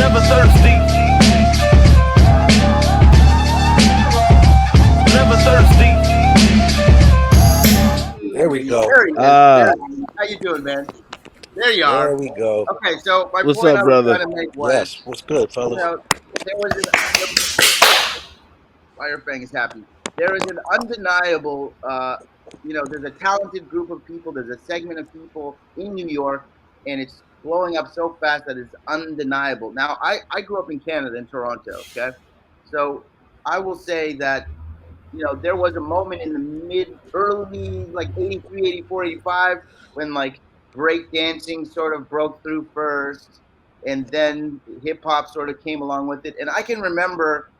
Never thirsty. Never thirsty. There we go. There he is. There he is. How you doing, man? There you are. There we go. Okay, so my What's point up, I was brother? trying to make was, Yes. What's good, you fellas? know, there was WireFang is happy. There is an undeniable, there's a talented group of people. There's a segment of people in New York, and it's blowing up so fast that it's undeniable. Now, I grew up in Canada, in Toronto. Okay, so I will say that there was a moment in the early, like 83, 84, 85, when like break dancing sort of broke through first, and then hip hop sort of came along with it. And I can remember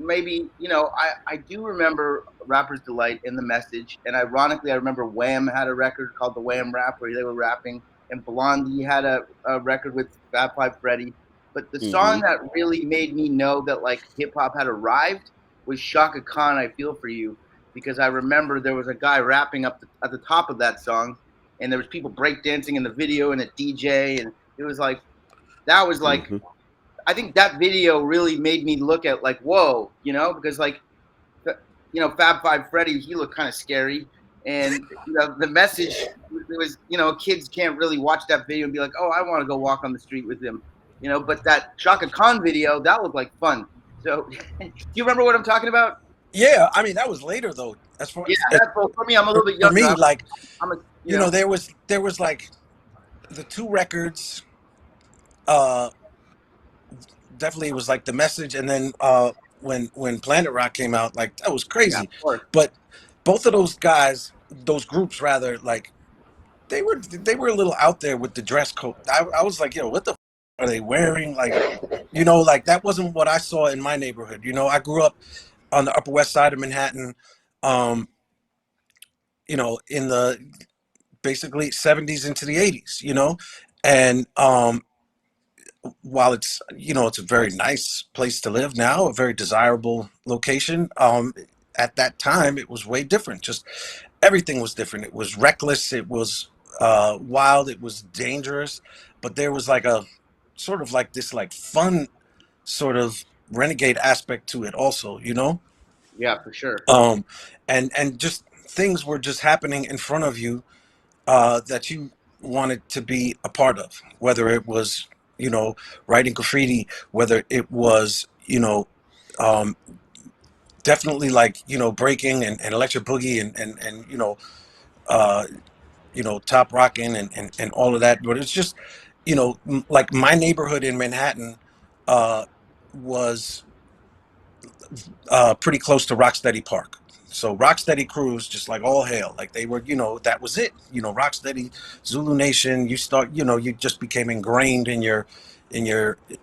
I do remember Rapper's Delight in The Message. And ironically, I remember Wham had a record called The Wham Rap where they were rapping, and Blondie had a record with Fab Five Freddy. But the song that really made me know that like hip hop had arrived was Shaka Khan, I Feel For You, because I remember there was a guy rapping at the top of that song, and there was people breakdancing in the video and a DJ, and it was like, that was like, I think that video really made me look at like, whoa, because like, Fab Five Freddy, he looked kind of scary. And the message was, kids can't really watch that video and be like, oh, I want to go walk on the street with him, but that Shaka Khan video, that looked like fun. So do you remember what I'm talking about? Yeah, I mean that was later though. As far for me, I'm a little bit younger. For me, like I'm there was like the two records. Definitely it was like The Message, and then when Planet Rock came out, like that was crazy. Yeah, but both of those guys, those groups rather, like they were a little out there with the dress code. I was like, what the are they wearing? Like, like that wasn't what I saw in my neighborhood. I grew up on the Upper West Side of Manhattan, in the basically 70s into the 80s, and while it's it's a very nice place to live now, a very desirable location, at that time it was way different. Just everything was different. It was reckless, it was wild, it was dangerous, but there was like a sort of like this like fun sort of renegade aspect to it also, Yeah, for sure. And just things were just happening in front of you that you wanted to be a part of, whether it was writing graffiti, whether it was definitely like breaking and electric boogie and top rocking and all of that. But it's just like my neighborhood in Manhattan was pretty close to Rocksteady Park. So Rocksteady crews, just like all hail, like they were, that was it. Rocksteady, Zulu Nation. You just became ingrained in your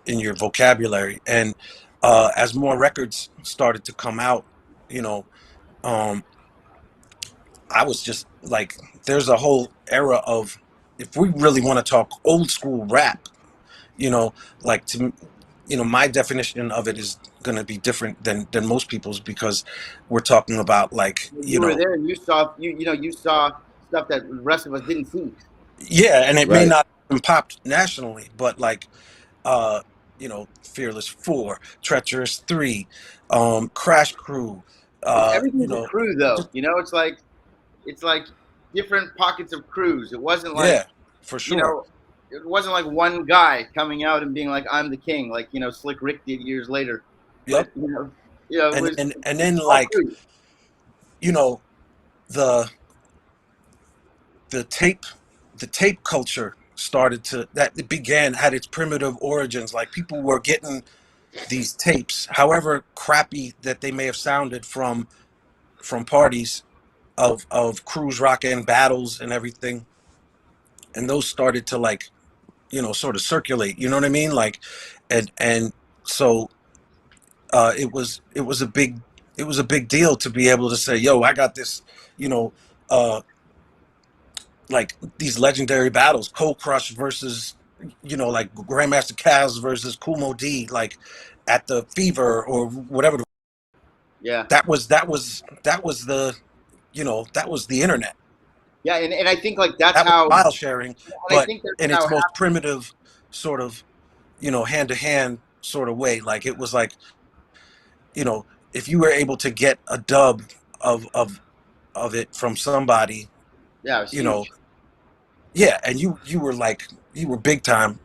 vocabulary. And as more records started to come out, I was just like, there's a whole era of, if we really want to talk old school rap, like my definition of it is going to be different than most people's, because we're talking about like you were there and you saw you saw stuff that the rest of us didn't see. Yeah, and it may not have popped nationally, but like Fearless 4, Treacherous 3, Crash Crew, everything's a crew though. It's like different pockets of crews. It wasn't like, for sure. It wasn't like one guy coming out and being like, I'm the king, like Slick Rick did years later. Yep. But, and then like the tape culture had its primitive origins. Like people were getting these tapes, however crappy that they may have sounded, from parties of crews rocking battles and everything, and those started to like sort of circulate, you know what I mean, like and so it was a big deal to be able to say, yo, I got this, like these legendary battles, Cold Crush versus like Grandmaster Caz versus Kumo D, like at the Fever or whatever. That was the that was the internet. Yeah, and I think like that's that how file sharing, but in its most primitive sort of hand to hand sort of way. Like it was like, if you were able to get a dub of it from somebody, Yeah, it was you know, huge yeah, and you were like, you were big time,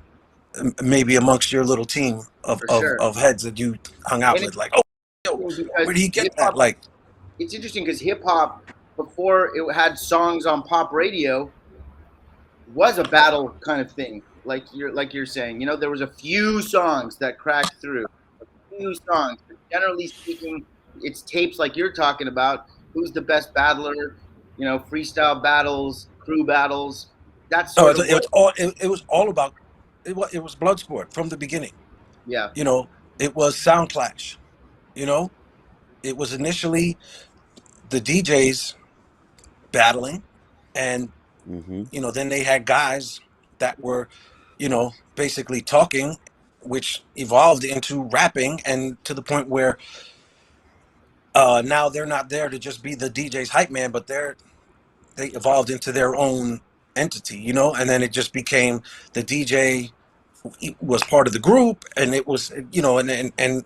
maybe amongst your little team for sure. of heads that you hung out And with, it's like, oh, yo, interesting where did because he get hip that? hop. Like, It's interesting because hip hop, before it had songs on pop radio, was a battle kind of thing. Like you're saying, there was a few songs that cracked through, few songs. But generally speaking, it's tapes like you're talking about. Who's the best battler? Freestyle battles, crew battles. That's no, sort of what. it was all about it was blood sport from the beginning. Yeah, You know, it was sound clash. You know, it was initially the DJs battling, and Mm-hmm. then they had guys that were, basically talking, which evolved into rapping, and to the point where now they're not there to just be the DJ's hype man, but they evolved into their own entity, and then it just became the DJ was part of the group, and it was, and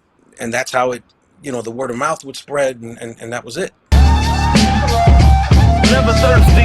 that's how it, the word of mouth would spread, and that was it. Never thirsty.